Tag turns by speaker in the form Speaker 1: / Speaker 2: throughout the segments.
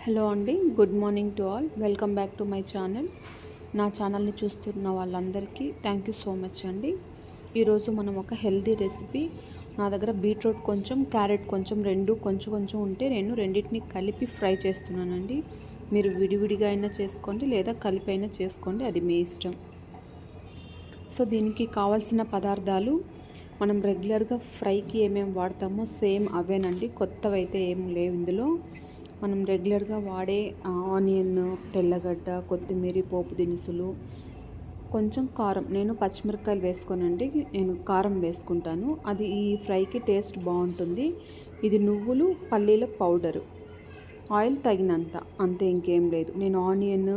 Speaker 1: Hello అండి, good morning to all. Welcome back to my channel. నా ఛానల్ని చూస్తున్న వాళ్ళందరికీ థ్యాంక్ యూ సో మచ్ అండి. ఈరోజు మనం ఒక హెల్తీ రెసిపీ, నా దగ్గర బీట్రూట్ కొంచెం, క్యారెట్ కొంచెం, రెండు కొంచెం కొంచెం ఉంటే నేను రెండింటిని కలిపి ఫ్రై చేస్తున్నానండి. మీరు విడివిడిగా అయినా చేసుకోండి లేదా కలిపి అయినా చేసుకోండి, అది మీ ఇష్టం. సో దీనికి కావాల్సిన పదార్థాలు మనం రెగ్యులర్గా ఫ్రైకి ఏమేమి వాడతామో సేమ్ అవేనండి, కొత్తవి అయితే ఏం లేవు ఇందులో. మనం రెగ్యులర్గా వాడే ఆనియన్, తెల్లగడ్డ, కొత్తిమీర, పోపు దినుసులు, కొంచెం కారం. నేను పచ్చిమిరపకాయలు వేసుకోనండి, నేను కారం వేసుకుంటాను, అది ఈ ఫ్రైకి టేస్ట్ బాగుంటుంది. ఇది నువ్వులు, పల్లీల పౌడరు, ఆయిల్ తగినంత, అంతే, ఇంకేం లేదు. నేను ఆనియన్,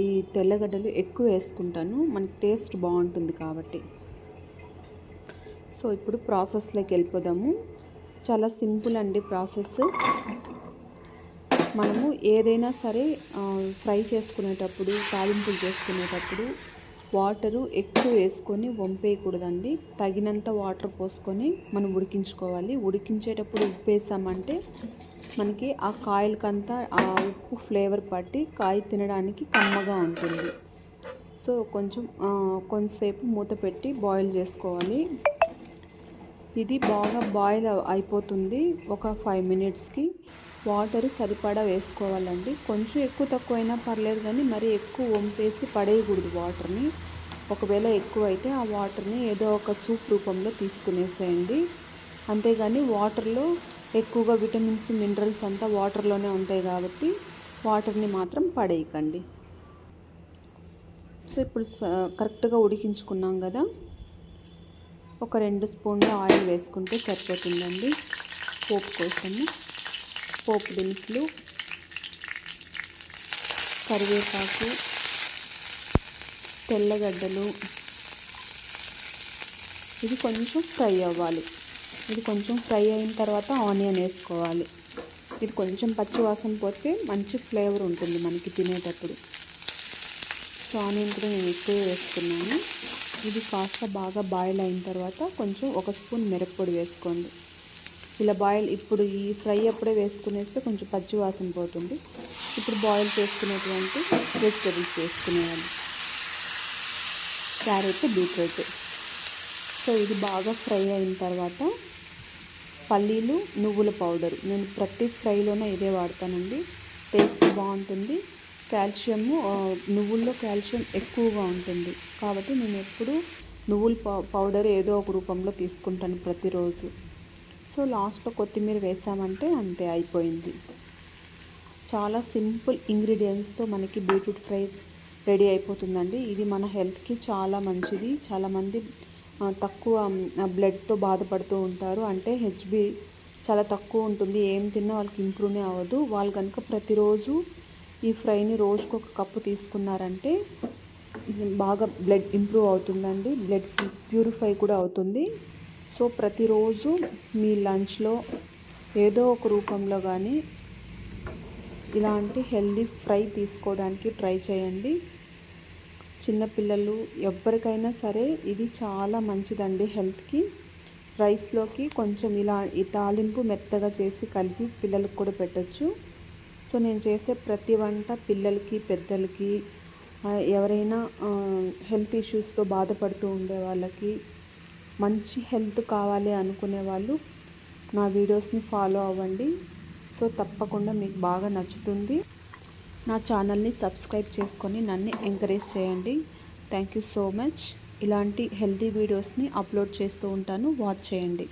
Speaker 1: ఈ తెల్లగడ్డలు ఎక్కువ వేసుకుంటాను, మనకి టేస్ట్ బాగుంటుంది కాబట్టి. సో ఇప్పుడు ప్రాసెస్లోకి వెళ్ళిపోదాము. చాలా సింపుల్ అండి ప్రాసెస్. మనము ఏదైనా సరే ఫ్రై చేసుకునేటప్పుడు, తాలింపులు చేసుకునేటప్పుడు వాటరు ఎక్కువ వేసుకొని వంపేయకూడదండి. తగినంత వాటర్ పోసుకొని మనం ఉడికించుకోవాలి. ఉడికించేటప్పుడు ఉప్పు వేసామంటే మనకి ఆ కాయలకంతా ఆ ఉప్పు ఫ్లేవర్ పట్టి కాయ తినడానికి కమ్మగా ఉంటుంది. సో కొంచెంసేపు మూత పెట్టి బాయిల్ చేసుకోవాలి. ఇది బాగా బాయిల్ అయిపోతుంది ఒక 5 మినిట్స్కి. వాటర్ సరిపడా వేసుకోవాలండి. కొంచెం ఎక్కువ తక్కువ అయినా పర్లేదు, కానీ మరీ ఎక్కువ వంపేసి పడేయకూడదు వాటర్ని. ఒకవేళ ఎక్కువ అయితే ఆ వాటర్ని ఏదో ఒక సూప్ రూపంలో తీసుకునేసేయండి. అంతేగాని వాటర్లో ఎక్కువగా విటమిన్స్, మినరల్స్ అంతా వాటర్లోనే ఉంటాయి కాబట్టి వాటర్ని మాత్రం పడేయకండి. సో ఇప్పుడు కరెక్ట్గా ఉడికించుకున్నాం కదా, ఒక 2 స్పూన్ల ఆయిల్ వేసుకుంటే సరిపోతుందండి. పోపు కోసము పోపు దినుసులు, కరివేపాకు, తెల్లగడ్డలు, ఇది కొంచెం ఫ్రై అవ్వాలి. ఇది కొంచెం ఫ్రై అయిన తర్వాత ఆనియన్ వేసుకోవాలి. ఇది కొంచెం పచ్చి వాసన పోతే మంచి ఫ్లేవర్ ఉంటుంది మనకి తినేటప్పుడు. సో ఆనియన్ కూడా నేను ఎక్కువ వేసుకున్నాను. ఇది కాస్త బాగా బాయిల్ అయిన తర్వాత కొంచెం 1 స్పూన్ మిరప్పొడి వేసుకోండి. ఇలా బాయిల్ ఇప్పుడు ఈ ఫ్రై అప్పుడే వేసుకునేస్తే కొంచెం పచ్చి వాసన పోతుంది. ఇప్పుడు బాయిల్ చేసుకునేటువంటి వెజిటబుల్స్ వేసుకునేయాలి. Carrot, beetroot. సో ఇది బాగా ఫ్రై అయిన తర్వాత పల్లీలు, నువ్వుల పౌడర్, నేను ప్రతి ఫ్రైలోనే ఇదే వాడతానండి, టేస్ట్ బాగుంటుంది. కాల్షియము, నువ్వుల్లో కాల్షియం ఎక్కువగా ఉంటుంది కాబట్టి నేను ఎప్పుడు నువ్వుల పౌడర్ ఏదో ఒక రూపంలో తీసుకుంటాను ప్రతిరోజు. సో లాస్ట్లో కొత్తిమీర వేసామంటే అంతే, అయిపోయింది. చాలా సింపుల్ ఇంగ్రీడియంట్స్తో మనకి బీట్రూట్ ఫ్రై రెడీ అయిపోతుందండి. ఇది మన హెల్త్కి చాలా మంచిది. చాలామంది తక్కువ బ్లడ్తో బాధపడుతూ ఉంటారు, అంటే హెచ్బి చాలా తక్కువ ఉంటుంది, ఏం తిన్నా వాళ్ళకి ఇంప్రూవ్నే అవ్వదు. వాళ్ళు కనుక ప్రతిరోజు ఈ ఫ్రైని రోజుకు 1 కప్పు తీసుకున్నారంటే బాగా బ్లడ్ ఇంప్రూవ్ అవుతుందండి, బ్లడ్ ప్యూరిఫై కూడా అవుతుంది. సో ప్రతిరోజు మీ లంచ్లో ఏదో ఒక రూపంలో కానీ ఇలాంటి హెల్దీ ఫ్రై తీసుకోవడానికి ట్రై చేయండి. చిన్నపిల్లలు ఎవరికైనా సరే ఇది చాలా మంచిదండి హెల్త్కి. రైస్లోకి కొంచెం ఇలా ఈ తాలింపు మెత్తగా చేసి కలిపి పిల్లలకు కూడా పెట్టచ్చు. సో నేను చేసే ప్రతి వంట పిల్లలకి, పెద్దలకి, ఎవరైనా హెల్త్ ఇష్యూస్తో బాధపడుతూ ఉండే వాళ్ళకి, మంచి హెల్త్ కావాలి అనుకునే వాళ్ళు నా వీడియోస్ని ఫాలో అవ్వండి. సో తప్పకుండా మీకు బాగా నచ్చుతుంది. నా ఛానల్ని సబ్స్క్రైబ్ చేసుకొని నన్ను ఎంకరేజ్ చేయండి. Thank you so much. ఇలాంటి హెల్తీ వీడియోస్ని అప్లోడ్ చేస్తూ ఉంటాను, వాచ్ చేయండి.